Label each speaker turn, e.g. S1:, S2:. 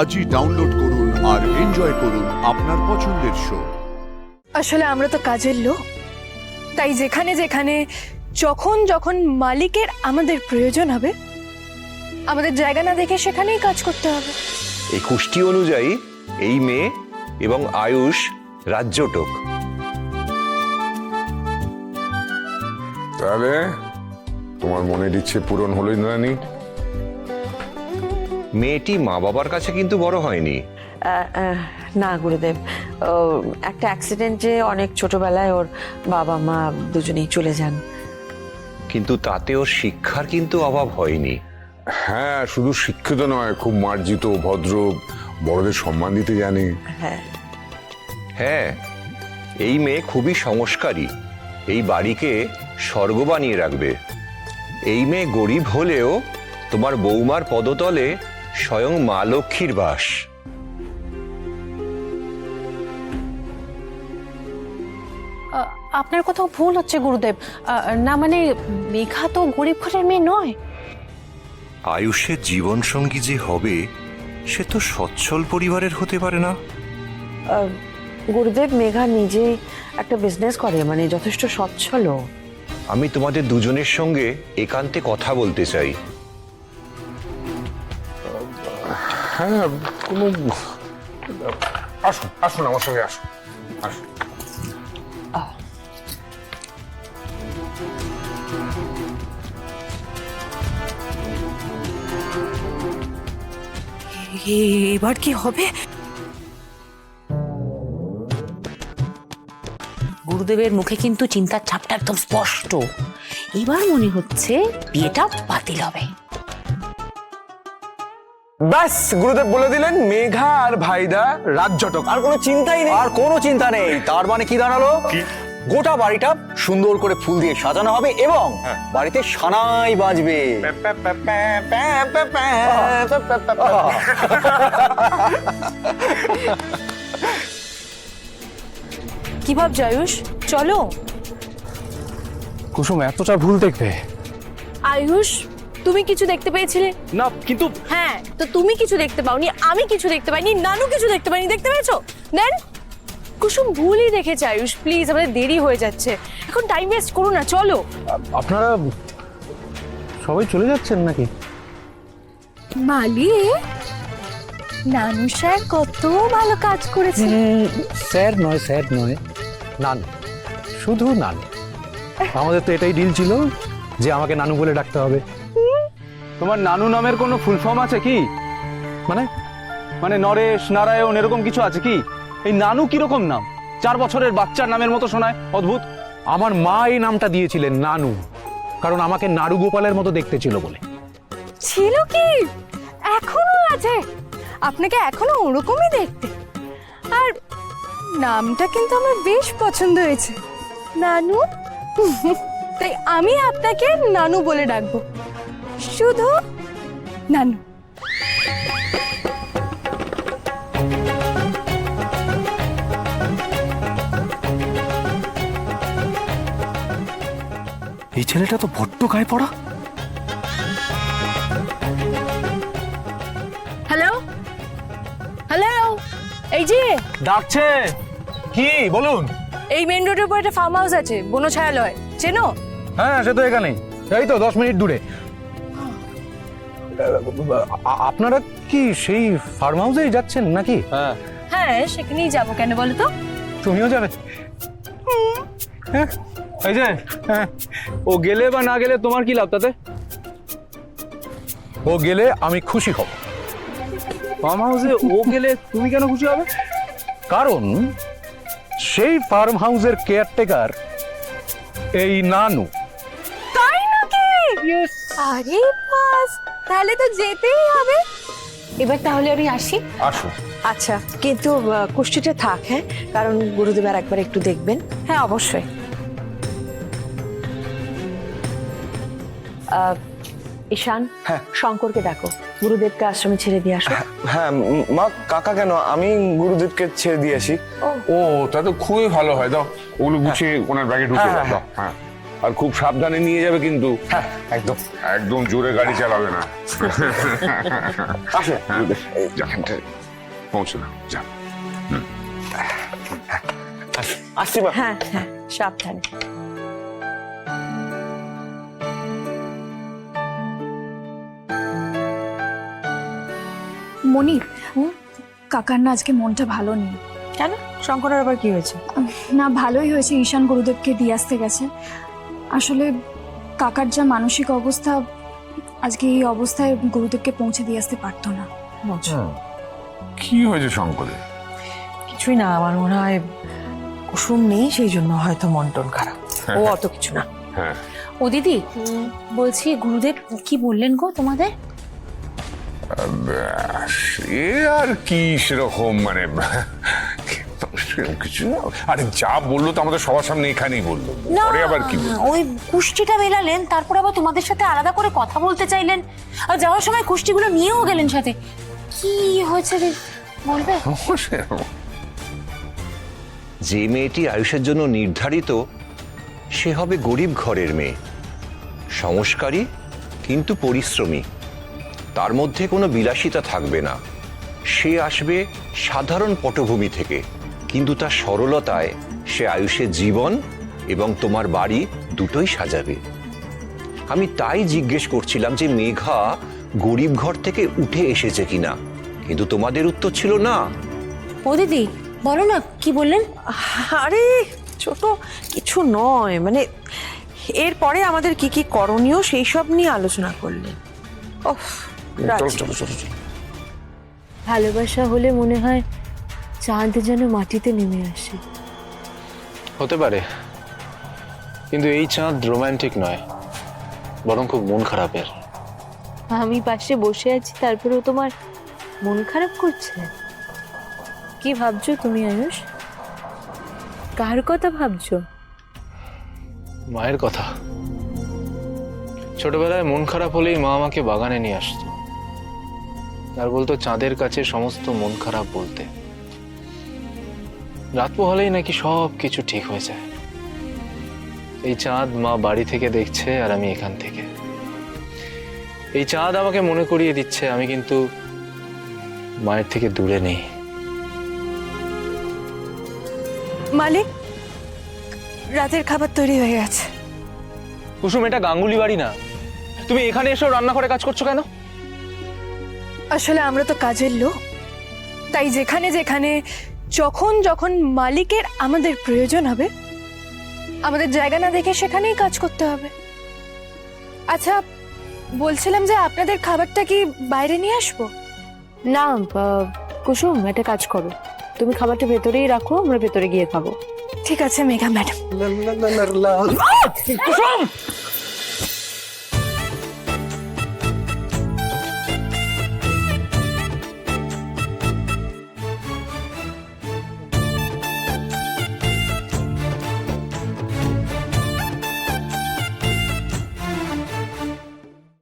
S1: আজই ডাউনলোড করুন আর এনজয় করুন আপনার পছন্দের শো।
S2: আসলে আমরা তো কাজের লোক, তাই যেখানে যেখানে যখন যখন মালিকের আমাদের প্রয়োজন হবে, আমাদের জায়গা না দেখে সেখানেই কাজ করতে হবে।
S3: এই কুষ্টি অনুযায়ী এই মেয়ে এবং আয়ুষ রাজ্যটক।
S4: তাহলে তোমার মনের ইচ্ছে পূরণ হলো ইন্দ্রাণী?
S3: মেয়েটি মা বাবার কাছে কিন্তু বড় হয়নি।
S5: না গুরুদেব, একটা অ্যাক্সিডেন্টে অনেক ছোটবেলায় ওর বাবা মা দুজনেই চলে যান।
S3: কিন্তু তাতে ওর শিক্ষার কিন্তু অভাব হয়নি।
S4: হ্যাঁ, শুধু শিক্ষিত নয়, খুব মার্জিত, ভদ্র, বড়দের সম্মান দিতে জানে।
S3: হ্যাঁ, এই মেয়ে খুবই সংস্কারী, এই বাড়িকে স্বর্গ বানিয়ে রাখবে। এই মেয়ে গরিব হলেও তোমার বৌমার পদতলে স্বয়ং মা লক্ষ্মীর বাস।
S6: আপনার কোথাও ভুল হচ্ছে গুরুদেব। না মানে মেঘা তো গরিব ঘরের মেয়ে নয়।
S3: আয়ুষের জীবনসঙ্গী যে হবে সে তো সচ্ছল পরিবারের হতে পারে না।
S5: গুরুদেব, মেঘা নিজে একটা বিজনেস করে, মানে যথেষ্ট সচ্ছল।
S3: আমি তোমাদের দুজনের সঙ্গে একান্তে কথা বলতে চাই।
S4: হ্যাঁ, কোনো আসুন আসুন আমার সঙ্গে আসুন আসুন।
S2: এবার কি হবে?
S6: গুরুদেবের মুখে কিন্তু চিন্তার ছাপটা একদম স্পষ্ট। এবার মনে হচ্ছে বিয়েটা বাতিল হবে।
S7: ব্যাস, গুরুদেব বলে দিলেন মেঘা আর ভাইদা রাজ্যটক। আর কোনো চিন্তাই নেই।
S8: আর কোনো চিন্তা নেই। তার মানে কি দাঁড়ালো? গোটা বাড়িটা সুন্দর করে ফুল দিয়ে সাজানো হবে এবং বাড়িতে সানাই বাজবে।
S2: কি ভাবছো আয়ুষ? চলো।
S7: কুসুম এতটা ভুল দেখবে?
S2: আয়ুষ, তুমি কিছু দেখতে পেয়েছিলে?
S7: না, কিন্তু
S2: হ্যাঁ, তো তুমি কিছু দেখতে পাওনি, আমি কিছু দেখতে পাইনি, নানু কিছু দেখতে পাইনি। দেখতে পেয়েছো? দেন কুসুম ভুলই দেখেছে। আয়ুষ প্লিজ, আমাদের দেরি হয়ে যাচ্ছে, এখন টাইম ওয়েস্ট করো না, চলো।
S7: আপনারা সবাই চলে যাচ্ছেন নাকি?
S2: মালি, নানু স্যার কত ভালো কাজ করেছে।
S7: স্যার নয়, নানু, শুধু নানু। আমাদের তো এটাই ডিল ছিল যে আমাকে নানু বলে ডাকতে হবে।
S9: তোমার নানু নামের কোনো ফুল ফর্ম আছে কি?
S7: মানে
S9: মানে নরেশ, নারায়ণ এরকম কিছু আছে কি? এই নানু কিরকম নাম? 4 বছরের বাচ্চার নামের মতো শোনায়, অদ্ভুত।
S7: আমার মা এই নামটা দিয়েছিলেন নানু, কারণ আমাকে নাড়ু গোপালের মতো দেখতে ছিল বলে।
S2: ছিল কি? এখনো আছে, আপনাকে এখনো ওরকমই দেখতে। আর নামটা কিন্তু আমার বেশ পছন্দ হয়েছে, নানু। তাই আমি আপনাকে নানু বলে ডাকবো, শুধু নানু।
S7: এই ছেলেটা তো বড্ড গায়ে পড়া।
S2: হ্যালো হ্যালো, এই যে
S7: ডাকছে কি বলুন?
S2: এই মেন রোডের উপর একটা ফার্ম হাউস আছে, বনছায়ালয়, চেনো?
S7: হ্যাঁ, সে তো এখানেই, এই তো 10 মিনিট দূরে। আপনারা কি সেই ফার্ম হাউসেই যাচ্ছেন নাকি?
S9: হ্যাঁ,
S2: হ্যাঁ, সেখানেই যাবো। কেন বলো তো?
S7: তুমিও যাবে? হ্যাঁ,
S9: এই যে
S7: হ্যাঁ।
S9: ও গেলে বা না গেলে তোমার কি লাভ তাতে?
S7: ও গেলে আমি খুশি হব।
S9: ফার্ম হাউসে ও গেলে তুমি কেন খুশি হবে?
S7: কারণ সেই ফার্ম হাউসের কেয়ারটেকার এই নানু।
S2: তাই নাকি? আরে বাস, তাহলে তো যেতেই হবে।
S6: এবার তাহলে আমি আসি।
S4: আসুন।
S5: আচ্ছা, কিন্তু কুষ্টিটা থাক, হ্যাঁ, কারণ গুরুদেব আর একবার একটু দেখবেন।
S6: হ্যাঁ, অবশ্যই।
S5: ঈশান, শঙ্করকে ডাকো, গুরুদেবকে আশ্রমে ছেড়ে দিয়ে আসো।
S8: হ্যাঁ মা, কাকা কেন? আমি গুরুদেবকে ছেড়ে দিয়ে আসি।
S4: ও, তা তো খুবই ভালো হয়। দাও ওগুলো গুছিয়ে ওনার ব্যাগে ঢুকিয়ে দাও। হ্যাঁ, আর খুব সাবধানে নিয়ে যাবে কিন্তু।
S8: হ্যাঁ একদম।
S4: একদম জোরে গাড়ি চালাবে না।
S8: আসে
S4: হ্যাঁ, যা, পৌঁছে দাও, যা।
S8: আসছি মা।
S5: হ্যাঁ হ্যাঁ, সাবধানে।
S10: মনির, কাকার না আজকে মনটা ভালো নেই।
S5: কেন, শঙ্করের আবার কি হয়েছে?
S10: না, ভালোই হয়েছে, ঈশান গুরুদেবকে দিয়ে আসতে গেছে। আসলে কাকার যা মানসিক অবস্থা, আজকে এই অবস্থায় গুরুদেবকে পৌঁছে দিয়ে আসতে পারতো না।
S4: কি হয়েছে শঙ্করের?
S5: কিছুই না, আমার মনে হয় কুসুম নেই, সেই জন্য হয়তো মন টন খারাপ। ও অত কিছু না।
S4: হ্যাঁ,
S6: ও দিদি, বলছি গুরুদেব কি বললেন গো তোমাদের?
S4: সে আর কি সেরকম, মানে সেরকম কিছু না। আরে যা বললো তো আমাদের সবার সামনে এখানেই বললো, পরে আবার কি বললো?
S6: ওই কুষ্টিটা মেলালেন, তারপর আবার তোমাদের সাথে আলাদা করে কথা বলতে চাইলেন, আর যাওয়ার সময় কুষ্টিগুলো নিয়েও গেলেন সাথে। কি হয়েছে বলবে?
S3: যে মেয়েটি আয়ুষের জন্য নির্ধারিত, সে হবে গরিব ঘরের মেয়ে, সংস্কারী কিন্তু পরিশ্রমী। তার মধ্যে কোনো বিলাসিতা থাকবে না। সে আসবে সাধারণ পটভূমি থেকে, কিন্তু তার সরলতায় সে আয়ুষের জীবন এবং তোমার বাড়ি দুটোই সাজাবে। আমি তাই জিজ্ঞেস করছিলাম যে মেঘা গরিব ঘর থেকে উঠে এসেছে কিনা, কিন্তু তোমাদের উত্তর ছিল না।
S6: ও দিদি, বলো না কি বললেন?
S5: আরে ছোট কিছু নয়, মানে এরপরে আমাদের কি কি করণীয় সেই সব নিয়ে আলোচনা করলেন। ওহ,
S4: চলো চলো চলো চলো।
S2: ভালোবাসা হলে মনে হয় চাঁদ যেন মাটিতে নেমে আসে।
S11: হতে পারে, কিন্তু এই চাঁদ রোমান্টিক নয়, বরং খুব মন খারাপের।
S2: আমি পাশে বসে আছি, তারপরেও তোমার মন খারাপ করছে? কি ভাবছো তুমি আয়ুষ? কার কথা ভাবছো?
S11: মায়ের কথা। ছোটবেলায় মন খারাপ হলেই মা আমাকে বাগানে নিয়ে আসতো আর বলতো চাঁদের কাছে সমস্ত মন খারাপ বলতে। রাত পোহালেই নাকি সব কিছু ঠিক হয়ে যায়। এই চাঁদ মা বাড়ি থেকে দেখছে আর আমি এখান থেকে। এই চাঁদ আমাকে মনে করিয়ে দিচ্ছে আমি কিন্তু মায়ের থেকে দূরে নেই।
S2: মালিক, রাতের খাবার তৈরি হয়ে গেছে।
S9: কুসুম, এটা গাঙ্গুলি বাড়ি না, তুমি এখানে এসেও রান্নাঘরে কাজ করছো কেন?
S2: আসলে আমরা তো কাজের লোক, তাই যেখানে যেখানে যখন যখন মালিকের আমাদের প্রয়োজন হবে, আমাদের জায়গা না দেখে সেখানেই কাজ করতে হবে। আচ্ছা, বলছিলাম যে আপনাদের খাবারটা কি বাইরে নিয়ে আসবো?
S12: না কুসুম, একটা কাজ করো, তুমি খাবারটা ভেতরেই রাখো, আমরা ভেতরে গিয়ে খাবো।
S2: ঠিক আছে মেঘা ম্যাডাম।
S9: কুসুম!